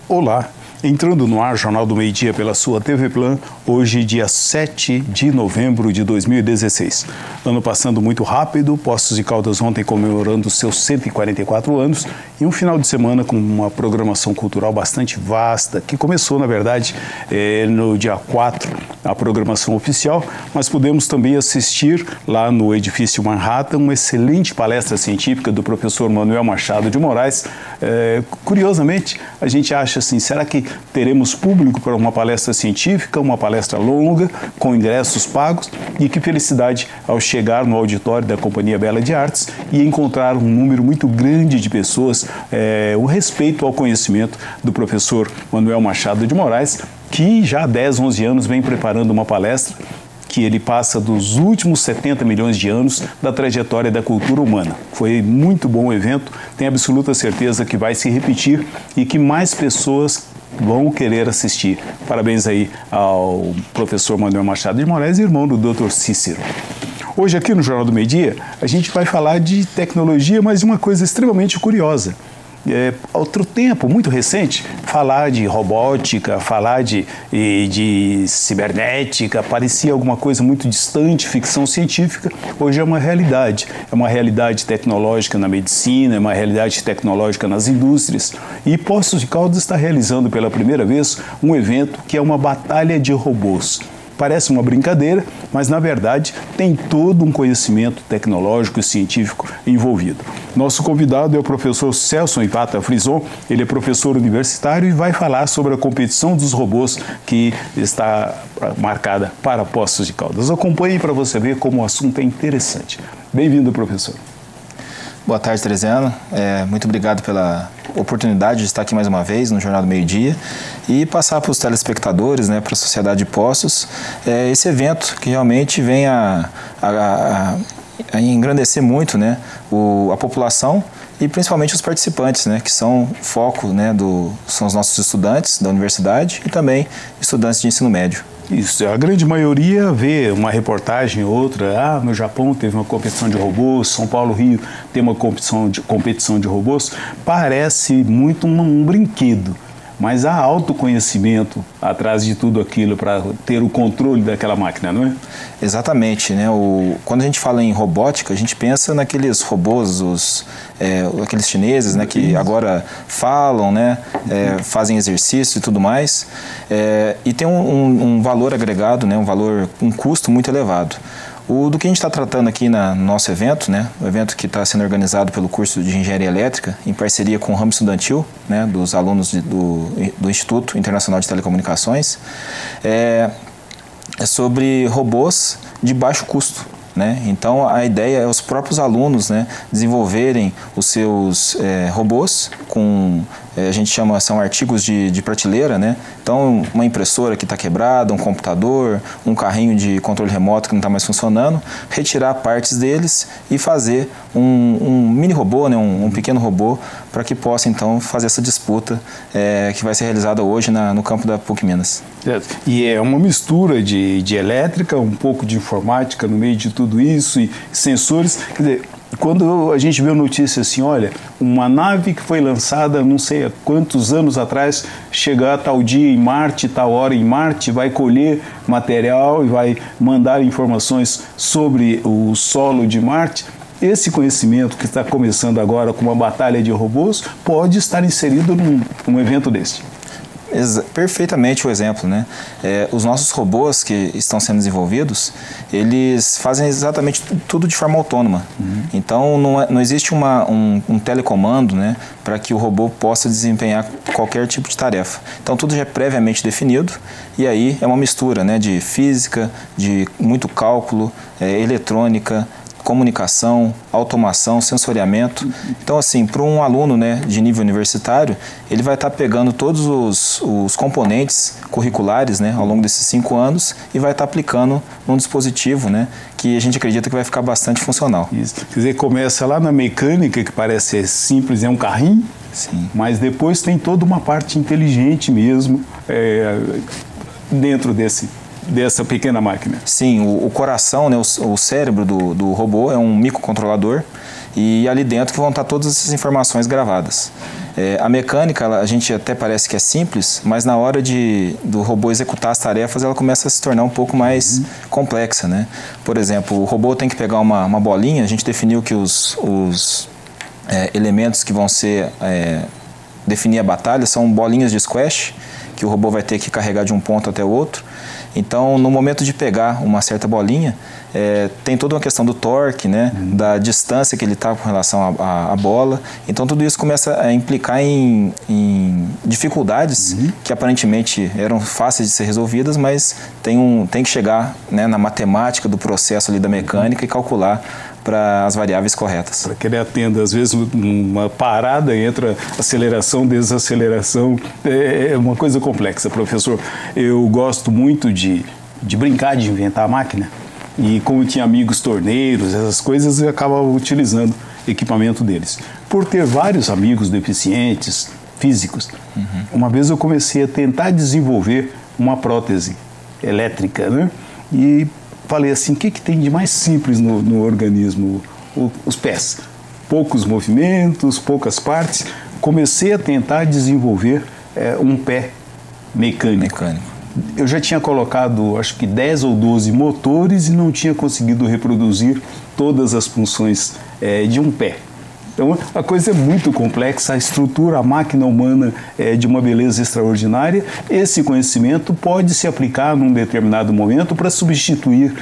Olá, entrando no ar, Jornal do Meio-Dia pela sua TV Plan, hoje dia 7 de novembro de 2016. Ano passando muito rápido, Poços de Caldas ontem comemorando seus 144 anos e um final de semana com uma programação cultural bastante vasta, que começou, na verdade, no dia 4, a programação oficial, mas pudemos também assistir lá no edifício Manhattan uma excelente palestra científica do professor Manuel Machado de Moraes. Curiosamente, a gente acha assim, será que teremos público para uma palestra científica, uma palestra longa, com ingressos pagos? E que felicidade ao chegar no auditório da Companhia Bela de Artes e encontrar um número muito grande de pessoas, o respeito ao conhecimento do professor Manuel Machado de Moraes, que já há 10, 11 anos vem preparando uma palestra que ele passa dos últimos 70 milhões de anos da trajetória da cultura humana. Foi muito bom o evento, tenho absoluta certeza que vai se repetir e que mais pessoas vão querer assistir. Parabéns aí ao professor Manuel Machado de Moraes, irmão do Dr. Cícero. Hoje aqui no Jornal do Meio-Dia, a gente vai falar de tecnologia, mas de uma coisa extremamente curiosa. Outro tempo, muito recente, falar de robótica, falar de cibernética, parecia alguma coisa muito distante, ficção científica. Hoje é uma realidade tecnológica na medicina, é uma realidade tecnológica nas indústrias. E Poços de Caldas está realizando pela primeira vez um evento que é uma batalha de robôs. Parece uma brincadeira, mas na verdade tem todo um conhecimento tecnológico e científico envolvido. Nosso convidado é o professor Celso Ipata Frison, ele é professor universitário e vai falar sobre a competição dos robôs que está marcada para Poços de Caldas. Acompanhe para você ver como o assunto é interessante. Bem-vindo, professor. Boa tarde, Teresiano. Muito obrigado pela oportunidade de estar aqui mais uma vez no Jornal do Meio-Dia e passar para os telespectadores, para a sociedade de Poços, esse evento que realmente vem a engrandecer muito a população e principalmente os participantes, que são foco, são os nossos estudantes da universidade e também estudantes de ensino médio. Isso, a grande maioria vê uma reportagem ou outra, no Japão teve uma competição de robôs, São Paulo, Rio tem uma competição de robôs, parece muito um brinquedo, mas há autoconhecimento atrás de tudo aquilo para ter o controle daquela máquina, não é? Exatamente, quando a gente fala em robótica, a gente pensa naqueles robôs, aqueles chineses, que agora falam, fazem exercício e tudo mais, e tem um valor agregado, um custo muito elevado. Do que a gente está tratando aqui no nosso evento, o evento que está sendo organizado pelo curso de Engenharia Elétrica, em parceria com o ramo estudantil, dos alunos do Instituto Internacional de Telecomunicações, é sobre robôs de baixo custo. Então, a ideia é os próprios alunos desenvolverem os seus robôs com, a gente chama, são artigos de prateleira, Então, uma impressora que está quebrada, um computador, um carrinho de controle remoto que não está mais funcionando, retirar partes deles e fazer um mini robô, um pequeno robô, para que possa, então, fazer essa disputa que vai ser realizada hoje no campo da PUC Minas. E é uma mistura de elétrica, um pouco de informática no meio de tudo isso e sensores. Quer dizer, quando a gente vê notícia assim, olha, uma nave que foi lançada não sei há quantos anos atrás, chegar a tal dia em Marte, tal hora em Marte, vai colher material e vai mandar informações sobre o solo de Marte. Esse conhecimento que está começando agora com uma batalha de robôs pode estar inserido num evento desse. Perfeitamente o exemplo, os nossos robôs que estão sendo desenvolvidos, eles fazem exatamente tudo de forma autônoma. Então não existe um telecomando, para que o robô possa desempenhar qualquer tipo de tarefa. Então tudo já é previamente definido e aí é uma mistura, de física, de muito cálculo, eletrônica, comunicação, automação, sensoriamento. Então, assim, para um aluno de nível universitário, ele vai estar pegando todos os componentes curriculares ao longo desses 5 anos e vai estar aplicando num dispositivo que a gente acredita que vai ficar bastante funcional. Isso. Quer dizer, começa lá na mecânica, que parece ser simples, é um carrinho, sim, mas depois tem toda uma parte inteligente mesmo dentro dessa pequena máquina. Sim, o coração, o cérebro do robô é um microcontrolador e ali dentro que vão estar todas essas informações gravadas. A mecânica, a gente até parece que é simples, mas na hora do robô executar as tarefas, ela começa a se tornar um pouco mais complexa, né? Por exemplo, o robô tem que pegar uma bolinha, a gente definiu que os elementos que vão definir a batalha são bolinhas de squash, que o robô vai ter que carregar de um ponto até o outro. Então, no momento de pegar uma certa bolinha, tem toda uma questão do torque, né, da distância que ele está com relação à bola. Então, tudo isso começa a implicar em dificuldades que aparentemente eram fáceis de ser resolvidas, mas tem que chegar, né, na matemática do processo ali da mecânica e calcular para as variáveis corretas. Para que ele atenda, às vezes, uma parada entre aceleração, desaceleração, é uma coisa complexa, professor. Eu gosto muito de brincar, de inventar a máquina, e como eu tinha amigos torneiros, essas coisas, eu acabava utilizando equipamento deles. Por ter vários amigos deficientes físicos, uma vez eu comecei a tentar desenvolver uma prótese elétrica, né? E falei assim, o que tem de mais simples no organismo? Os pés. Poucos movimentos, poucas partes. Comecei a tentar desenvolver um pé mecânico. Eu já tinha colocado, acho que 10 ou 12 motores e não tinha conseguido reproduzir todas as funções de um pé. Então, a coisa é muito complexa, a estrutura, a máquina humana é de uma beleza extraordinária. Esse conhecimento pode se aplicar num determinado momento para substituir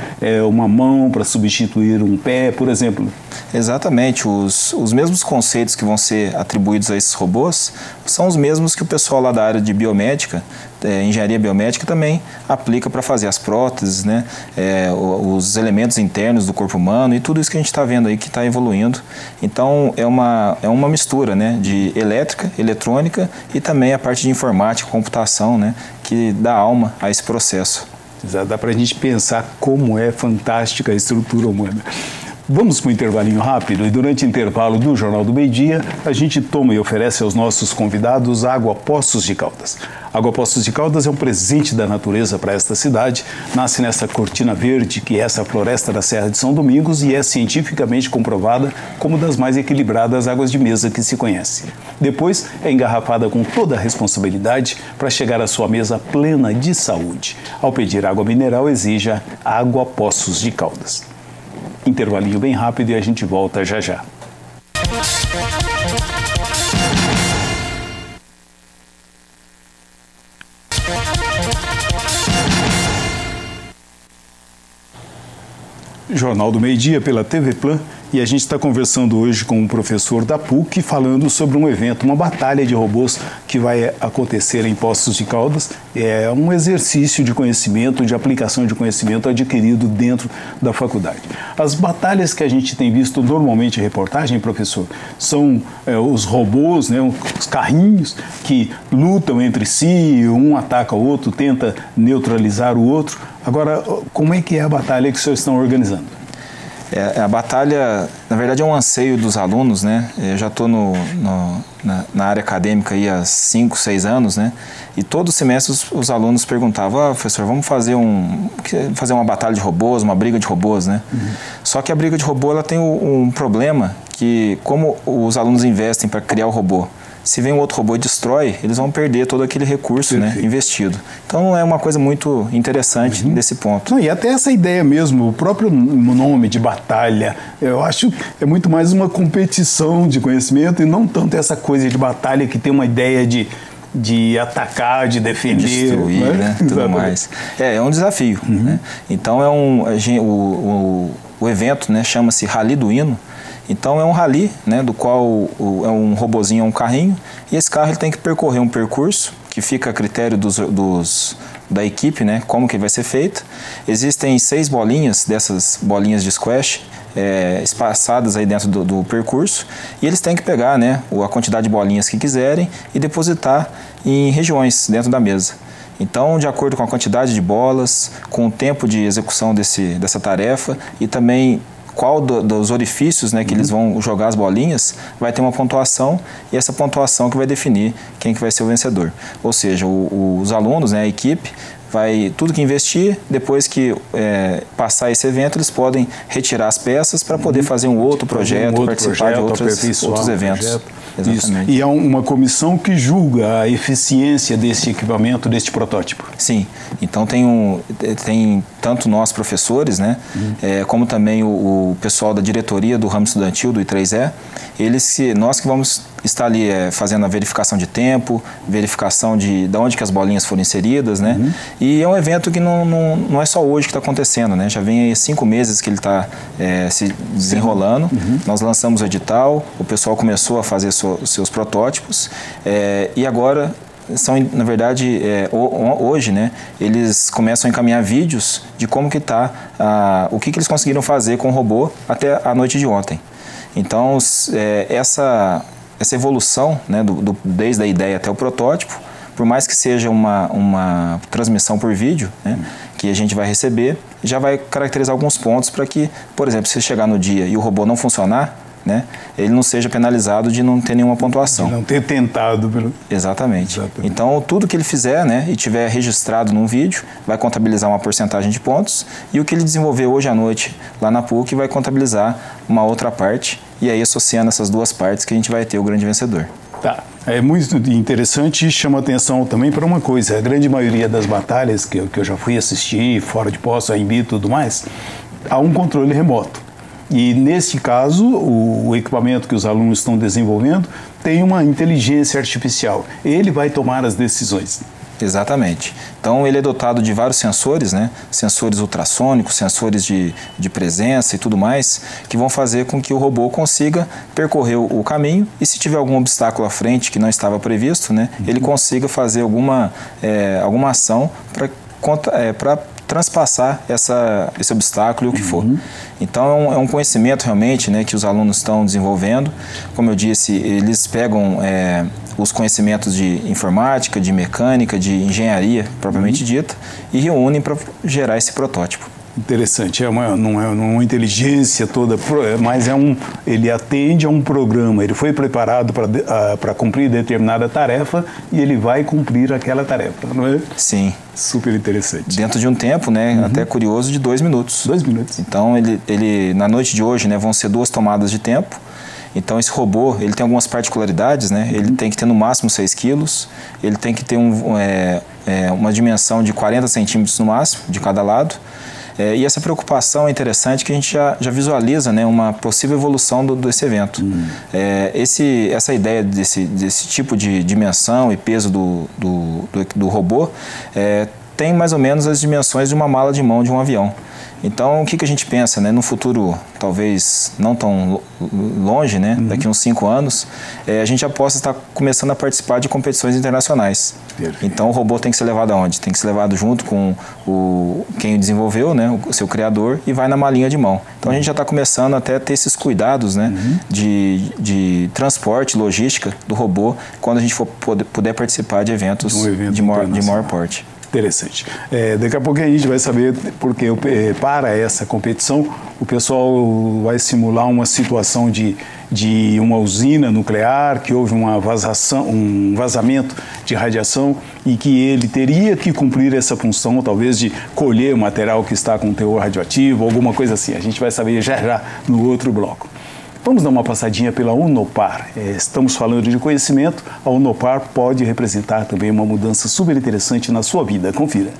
uma mão, para substituir um pé, por exemplo. Exatamente. Os mesmos conceitos que vão ser atribuídos a esses robôs são os mesmos que o pessoal lá da área de biomédica, engenharia biomédica, também aplica para fazer as próteses, né? Os elementos internos do corpo humano e tudo isso que a gente está vendo aí que está evoluindo. Então, é uma mistura, né, de elétrica, eletrônica e também a parte de informática, computação, né, que dá alma a esse processo. Exato, dá para a gente pensar como é fantástica a estrutura humana. Vamos para um intervalinho rápido e durante o intervalo do Jornal do Meio-Dia, a gente toma e oferece aos nossos convidados água Poços de Caldas. Água Poços de Caldas é um presente da natureza para esta cidade, nasce nessa cortina verde que é essa floresta da Serra de São Domingos e é cientificamente comprovada como das mais equilibradas águas de mesa que se conhece. Depois é engarrafada com toda a responsabilidade para chegar à sua mesa plena de saúde. Ao pedir água mineral, exija água Poços de Caldas. Intervalinho bem rápido e a gente volta já já. Jornal do Meio-Dia pela TV Plan e a gente está conversando hoje com um professor da PUC falando sobre um evento, uma batalha de robôs que vai acontecer em Poços de Caldas. É um exercício de conhecimento, de aplicação de conhecimento adquirido dentro da faculdade. As batalhas que a gente tem visto normalmente em reportagem, professor, são os robôs, né, os carrinhos que lutam entre si, um ataca o outro, tenta neutralizar o outro. Agora, como é que é a batalha que vocês estão organizando? A batalha, na verdade, é um anseio dos alunos, né? Eu já estou na área acadêmica aí há 5, 6 anos, né? E todo semestre os alunos perguntavam, professor, vamos fazer uma batalha de robôs, uma briga de robôs, né? Só que a briga de robô ela tem um problema que, como os alunos investem para criar o robô, se vem um outro robô e destrói, eles vão perder todo aquele recurso, né, investido. Então é uma coisa muito interessante desse ponto. Não, e até essa ideia mesmo, o próprio nome de batalha, eu acho que é muito mais uma competição de conhecimento e não tanto essa coisa de batalha que tem uma ideia de atacar, de defender, destruir, né? Tudo mais. É um desafio. Né? Então o evento, né, chama-se Rally do Hino. Então é um rally, né, do qual é um robozinho, um carrinho, e esse carro ele tem que percorrer um percurso que fica a critério da equipe, né, como que vai ser feito. Existem 6 bolinhas, dessas bolinhas de squash, espaçadas aí dentro do percurso, e eles têm que pegar, né, a quantidade de bolinhas que quiserem e depositar em regiões dentro da mesa. Então, de acordo com a quantidade de bolas, com o tempo de execução dessa tarefa e também qual dos orifícios, né, que eles vão jogar as bolinhas, vai ter uma pontuação e essa pontuação que vai definir quem que vai ser o vencedor. Ou seja, os alunos, né, a equipe, tudo que investir, depois que passar esse evento, eles podem retirar as peças para poder fazer um outro projeto, participar de outros eventos. Exatamente. Isso. E há uma comissão que julga a eficiência desse equipamento, deste protótipo. Sim. Então tem tanto nós professores, né, como também o pessoal da diretoria do ramo estudantil do I3E, nós que vamos estar ali fazendo a verificação de tempo, verificação de onde que as bolinhas foram inseridas, né? E é um evento que não é só hoje que está acontecendo, né? Já vem aí 5 meses que ele está se desenrolando. Nós lançamos o edital, o pessoal começou a fazer seus protótipos e agora na verdade, hoje, né, eles começam a encaminhar vídeos de como que está, o que eles conseguiram fazer com o robô até a noite de ontem. Então, essa evolução, né, desde a ideia até o protótipo, por mais que seja uma transmissão por vídeo, né, que a gente vai receber, já vai caracterizar alguns pontos para que, por exemplo, se chegar no dia e o robô não funcionar, né, ele não seja penalizado de não ter nenhuma pontuação. De não ter tentado. Exatamente. Então, tudo que ele fizer, né, e tiver registrado num vídeo, vai contabilizar uma porcentagem de pontos, e o que ele desenvolver hoje à noite lá na PUC vai contabilizar uma outra parte, e aí associando essas duas partes que a gente vai ter o grande vencedor. Tá. É muito interessante e chama atenção também para uma coisa. A grande maioria das batalhas que eu já fui assistir, fora de posse, AMB e tudo mais, há um controle remoto. E, nesse caso, o equipamento que os alunos estão desenvolvendo tem uma inteligência artificial. Ele vai tomar as decisões. Exatamente. Então, ele é dotado de vários sensores, né? Sensores ultrassônicos, sensores de presença e tudo mais, que vão fazer com que o robô consiga percorrer o caminho e, se tiver algum obstáculo à frente que não estava previsto, né, ele consiga fazer alguma ação para transpassar esse obstáculo e o que for. Então, é um conhecimento realmente, né, que os alunos estão desenvolvendo. Como eu disse, eles pegam os conhecimentos de informática, de mecânica, de engenharia, propriamente dita, e reúnem para gerar esse protótipo. Interessante, não é uma inteligência toda, mas ele atende a um programa, ele foi preparado para cumprir determinada tarefa e ele vai cumprir aquela tarefa, não é? Sim. Super interessante. Dentro de um tempo, né, até curioso, de 2 minutos. 2 minutos. Então, na noite de hoje, né, vão ser 2 tomadas de tempo. Então, esse robô, ele tem algumas particularidades, né? Ele tem que ter no máximo 6 quilos, ele tem que ter uma dimensão de 40 centímetros no máximo, de cada lado. E essa preocupação é interessante que a gente já visualiza, né, uma possível evolução desse evento. Essa ideia desse tipo de dimensão e peso do robô tem mais ou menos as dimensões de uma mala de mão de um avião. Então, o que a gente pensa, né, no futuro, talvez não tão longe, né, daqui a uns 5 anos, a gente já possa estar começando a participar de competições internacionais. Perfeito. Então, o robô tem que ser levado aonde? Tem que ser levado junto com quem o desenvolveu, né, o seu criador, e vai na malinha de mão. Então, a gente já está começando até a ter esses cuidados, né, de transporte, logística do robô, quando a gente puder participar de eventos de maior porte. Interessante. Daqui a pouco a gente vai saber, porque para essa competição o pessoal vai simular uma situação de uma usina nuclear, que houve um vazamento de radiação e que ele teria que cumprir essa função, talvez de colher o material que está com teor radioativo, alguma coisa assim. A gente vai saber já no outro bloco. Vamos dar uma passadinha pela Unopar. Estamos falando de conhecimento. A Unopar pode representar também uma mudança super interessante na sua vida. Confira.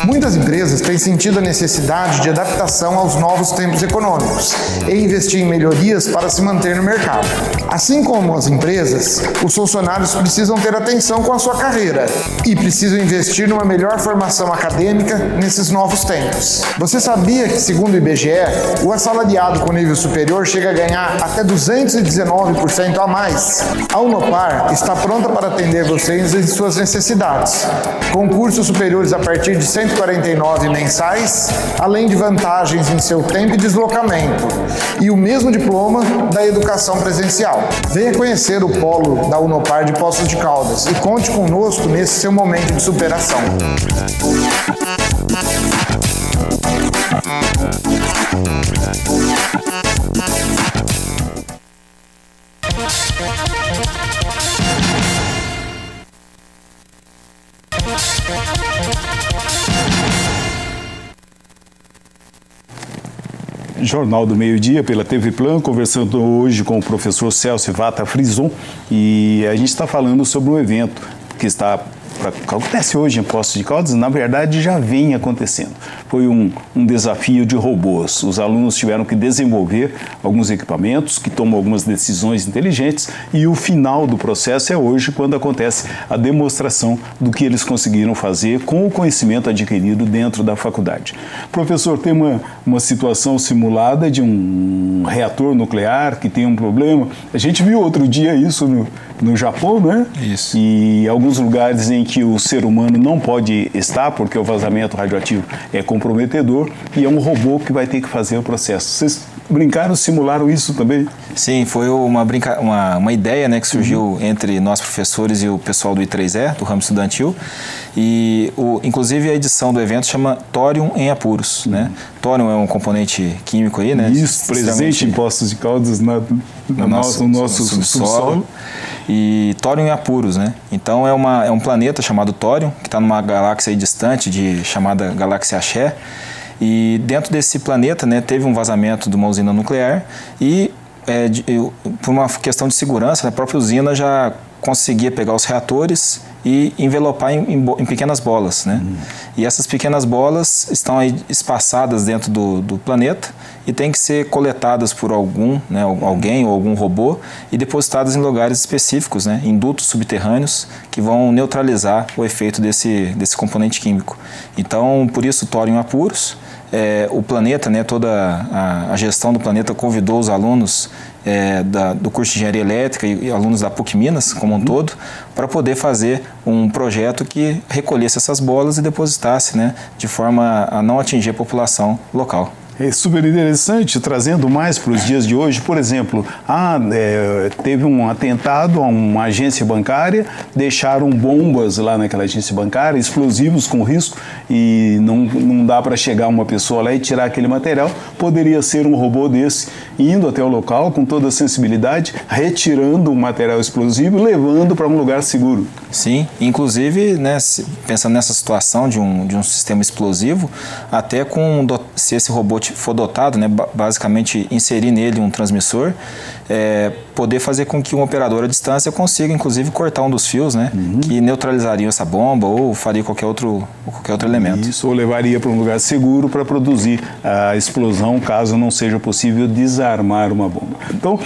Muitas empresas têm sentido a necessidade de adaptação aos novos tempos econômicos e investir em melhorias para se manter no mercado. Assim como as empresas, os funcionários precisam ter atenção com a sua carreira e precisam investir numa melhor formação acadêmica nesses novos tempos. Você sabia que, segundo o IBGE, o assalariado com nível superior chega a ganhar até 219% a mais? A Unopar está pronta para atender vocês em suas necessidades, com cursos superiores a partir de R$ 149 mensais, além de vantagens em seu tempo e deslocamento, e o mesmo diploma da educação presencial. Venha conhecer o polo da Unopar de Poços de Caldas e conte conosco nesse seu momento de superação. Jornal do Meio-Dia pela TV Plan, conversando hoje com o professor Celso Vata Frison, e a gente está falando sobre um evento que acontece hoje em Poços de Caldas, na verdade já vem acontecendo. Foi um desafio de robôs. Os alunos tiveram que desenvolver alguns equipamentos que tomam algumas decisões inteligentes, e o final do processo é hoje, quando acontece a demonstração do que eles conseguiram fazer com o conhecimento adquirido dentro da faculdade. Professor, tem uma situação simulada de um reator nuclear que tem um problema. A gente viu outro dia isso no Japão, né? Isso. E alguns lugares em que o ser humano não pode estar, porque o vazamento radioativo é comprometedor, e é um robô que vai ter que fazer o processo. Vocês brincaram, simularam isso também? Sim, foi uma ideia, né, que surgiu entre nós professores e o pessoal do I3E, do ramo estudantil, e inclusive a edição do evento chama Thorium em Apuros, né? Thorium é um componente químico aí, né? Isso, presente em Poços de Caldas no nosso subsolo. E Thorium em Apuros, né? Então é um planeta chamado Thorium, que está numa galáxia aí distante, chamada Galáxia Axé. E dentro desse planeta, né, teve um vazamento de uma usina nuclear e, por uma questão de segurança, a própria usina já conseguia pegar os reatores e envelopar em pequenas bolas, né? E essas pequenas bolas estão aí espaçadas dentro do planeta e têm que ser coletadas por alguém ou algum robô e depositadas em lugares específicos, né? Em dutos subterrâneos que vão neutralizar o efeito desse componente químico. Então, por isso, Thorium em Apuros. O planeta, né, toda a gestão do planeta convidou os alunos do curso de Engenharia Elétrica e alunos da PUC Minas como um todo, para poder fazer um projeto que recolhesse essas bolas e depositasse, né, de forma a não atingir a população local. É super interessante, trazendo mais para os dias de hoje. Por exemplo, teve um atentado a uma agência bancária, deixaram bombas lá naquela agência bancária, explosivos com risco, e não dá para chegar uma pessoa lá e tirar aquele material. Poderia ser um robô desse indo até o local com toda a sensibilidade, retirando o material explosivo e levando para um lugar seguro. Sim, inclusive, né, pensando nessa situação de um sistema explosivo, até se esse robô for dotado, né, basicamente inserir nele um transmissor, poder fazer com que um operador à distância consiga, inclusive, cortar um dos fios, né, que neutralizariam essa bomba ou faria qualquer outro elemento. Isso, ou levaria para um lugar seguro para produzir a explosão, caso não seja possível desarmar uma bomba. Então,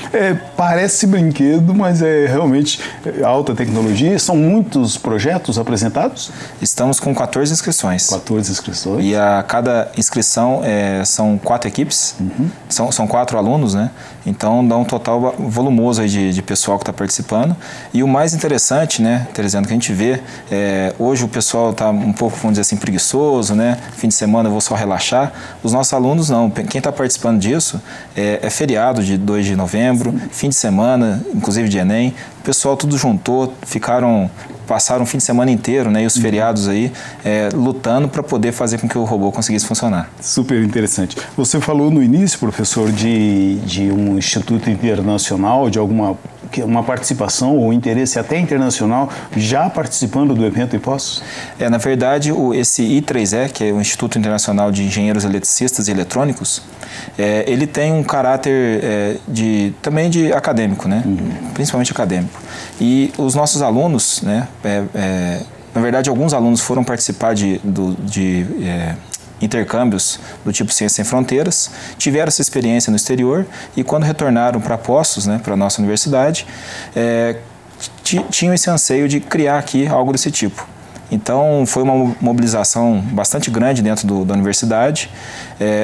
parece brinquedo, mas é realmente alta tecnologia. São muitos projetos apresentados? Estamos com 14 inscrições. 14 inscrições. E a cada inscrição são 4 equipes, são 4 alunos, né? Então dá um total volumoso aí de pessoal que está participando. E o mais interessante, né, Teresiano, que a gente vê, hoje o pessoal está um pouco, vamos dizer assim, preguiçoso, né? Fim de semana eu vou só relaxar. Os nossos alunos não. Quem está participando disso é feriado de 2 de novembro, fim de semana, inclusive de Enem. O pessoal tudo juntou, passaram o fim de semana inteiro, né, e os feriados aí, lutando para poder fazer com que o robô conseguisse funcionar. Super interessante. Você falou no início, professor, de um instituto internacional, de uma participação ou interesse até internacional, já participando do evento em Poços? Na verdade, esse I3E, que é o Instituto Internacional de Engenheiros Eletricistas e Eletrônicos, ele tem um caráter também de acadêmico, né? Principalmente acadêmico. E os nossos alunos, né, na verdade, alguns alunos foram participar de intercâmbios do tipo Ciência Sem Fronteiras, tiveram essa experiência no exterior e quando retornaram para Poços, né, para a nossa universidade, tinham esse anseio de criar aqui algo desse tipo. Então, foi uma mobilização bastante grande dentro da universidade.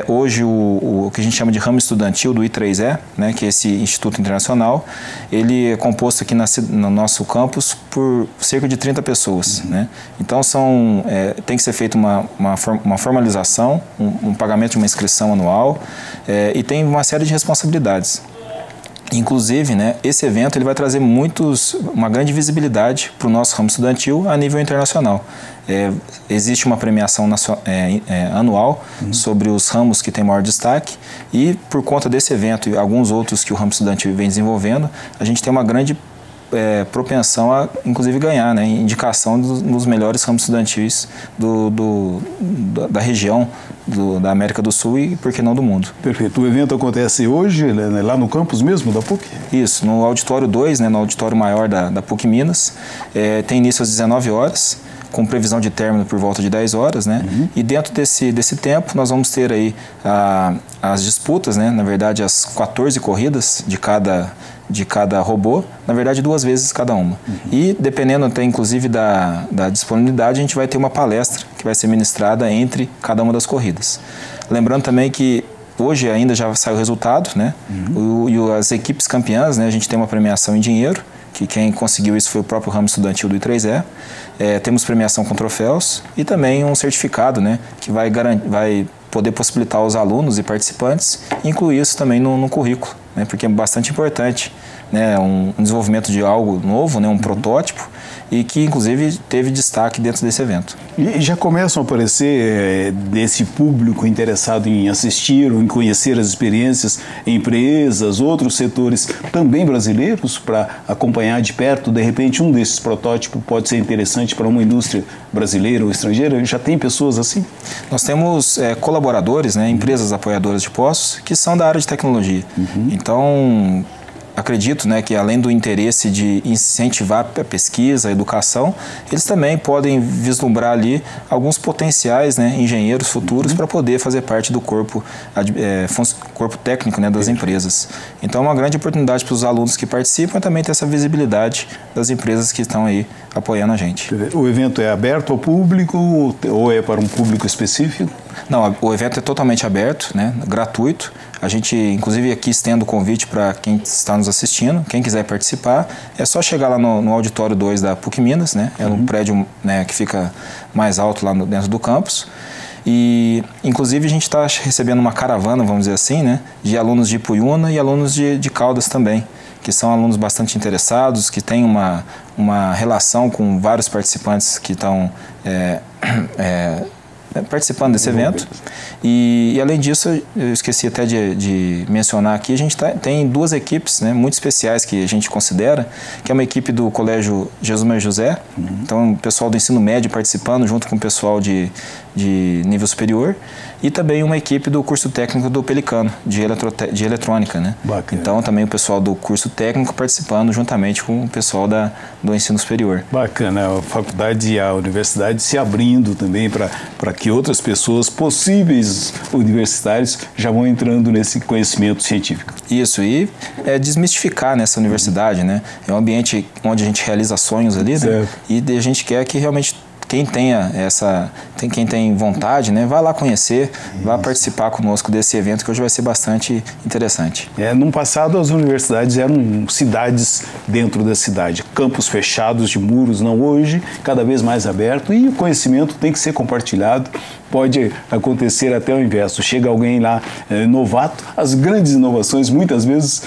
Hoje, o que a gente chama de ramo estudantil do I3E, né, que é esse Instituto Internacional, ele é composto aqui no nosso campus por cerca de 30 pessoas. Né? Então, tem que ser feita uma formalização, um pagamento de uma inscrição anual e tem uma série de responsabilidades. Inclusive, né, esse evento ele vai trazer uma grande visibilidade para o nosso ramo estudantil a nível internacional. Existe uma premiação anual sobre os ramos que têm maior destaque e, por conta desse evento e alguns outros que o ramo estudantil vem desenvolvendo, a gente tem uma grande propensão a, inclusive, ganhar, né, indicação dos melhores ramos estudantis da região da América do Sul e, por que não, do mundo. Perfeito. O evento acontece hoje, né, lá no campus mesmo da PUC? Isso, no auditório 2, né, no auditório maior da PUC Minas. Tem início às 19 horas, com previsão de término por volta de 10 horas, né? E dentro desse tempo nós vamos ter aí as disputas, né? Na verdade, as 14 corridas de cada robô, na verdade 2 vezes cada uma. E dependendo até inclusive da disponibilidade, a gente vai ter uma palestra que vai ser ministrada entre cada uma das corridas. Lembrando também que hoje ainda já saiu o resultado, né? E as equipes campeãs, né? A gente tem uma premiação em dinheiro, que quem conseguiu isso foi o próprio ramo estudantil do I3E. Temos premiação com troféus e também um certificado, né, que vai poder possibilitar aos alunos e participantes incluir isso também no currículo, né, porque é bastante importante, né, um desenvolvimento de algo novo, né, um protótipo, e que inclusive teve destaque dentro desse evento. E já começam a aparecer desse público interessado em assistir ou em conhecer as experiências, empresas, outros setores também brasileiros, para acompanhar de perto, de repente um desses protótipos pode ser interessante para uma indústria brasileira ou estrangeira? Já tem pessoas assim? Nós temos colaboradores, né, empresas apoiadoras de postos, que são da área de tecnologia. Então, acredito, né, que além do interesse de incentivar a pesquisa, a educação, eles também podem vislumbrar ali alguns potenciais, né, engenheiros futuros para poder fazer parte do corpo técnico, né, das empresas. Então é uma grande oportunidade para os alunos que participam e também ter essa visibilidade das empresas que estão aí apoiando a gente. O evento é aberto ao público ou é para um público específico? Não, o evento é totalmente aberto, né, gratuito. A gente, inclusive, aqui estende o convite para quem está nos assistindo, quem quiser participar, é só chegar lá no auditório 2 da PUC Minas, né, é um prédio, né, que fica mais alto lá dentro do campus. E, inclusive, a gente está recebendo uma caravana, vamos dizer assim, né, de alunos de Ipuiuna e alunos de Caldas também, que são alunos bastante interessados, que têm uma relação com vários participantes que estão participando desse evento. E além disso, eu esqueci até de mencionar aqui, a gente tem 2 equipes, né, muito especiais que a gente considera, que é uma equipe do Colégio Jesus Maria José, então o pessoal do ensino médio participando junto com o pessoal de nível superior, e também uma equipe do curso técnico do Pelicano, de eletrônica, né? Bacana. Então também o pessoal do curso técnico participando juntamente com o pessoal do ensino superior. Bacana, a faculdade e a universidade se abrindo também para que outras pessoas, possíveis universitários, já vão entrando nesse conhecimento científico. Isso, e desmistificar nessa universidade, né? É um ambiente onde a gente realiza sonhos ali, né? E a gente quer que realmente quem tem vontade, né, vá lá conhecer, vá participar conosco desse evento que hoje vai ser bastante interessante. No passado as universidades eram cidades dentro da cidade, campos fechados de muros, não, hoje cada vez mais aberto, e o conhecimento tem que ser compartilhado. Pode acontecer até o inverso, chega alguém lá novato, as grandes inovações muitas vezes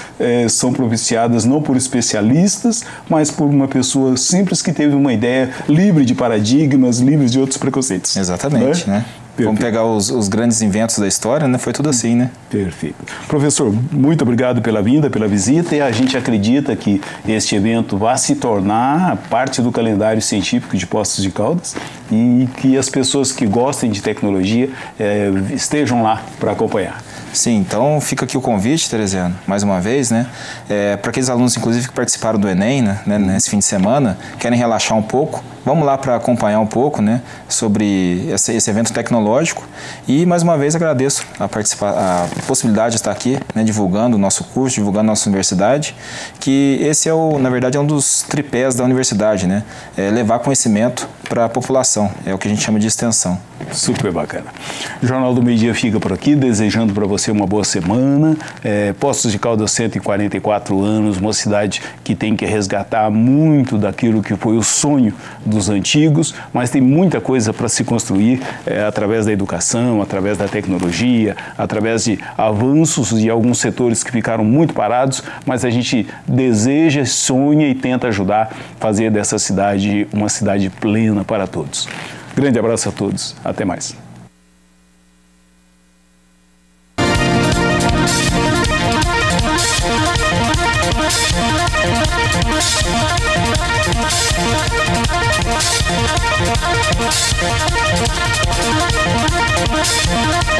são propiciadas não por especialistas, mas por uma pessoa simples que teve uma ideia livre de paradigmas, livre de outros preconceitos. Exatamente, né? Vamos pegar os grandes inventos da história, né? Foi tudo assim, né? Perfeito. Professor, muito obrigado pela vinda, pela visita, e a gente acredita que este evento vai se tornar parte do calendário científico de Poços de Caldas e que as pessoas que gostem de tecnologia estejam lá para acompanhar. Sim, então fica aqui o convite, Teresiano, mais uma vez, né? Para aqueles alunos, inclusive, que participaram do Enem, né, nesse fim de semana, querem relaxar um pouco, vamos lá para acompanhar um pouco, né, sobre esse evento tecnológico. E, mais uma vez, agradeço a possibilidade de estar aqui, né, divulgando o nosso curso, divulgando a nossa universidade, que esse na verdade, é um dos tripés da universidade, né? Levar conhecimento para a população, é o que a gente chama de extensão. Super bacana. O Jornal do Meio Dia fica por aqui, desejando para você uma boa semana. Poços de Caldas, 144 anos, uma cidade que tem que resgatar muito daquilo que foi o sonho dos antigos, mas tem muita coisa para se construir através da educação, através da tecnologia, através de avanços de alguns setores que ficaram muito parados, mas a gente deseja, sonha e tenta ajudar a fazer dessa cidade uma cidade plena para todos. Grande abraço a todos. Até mais. We'll be right back.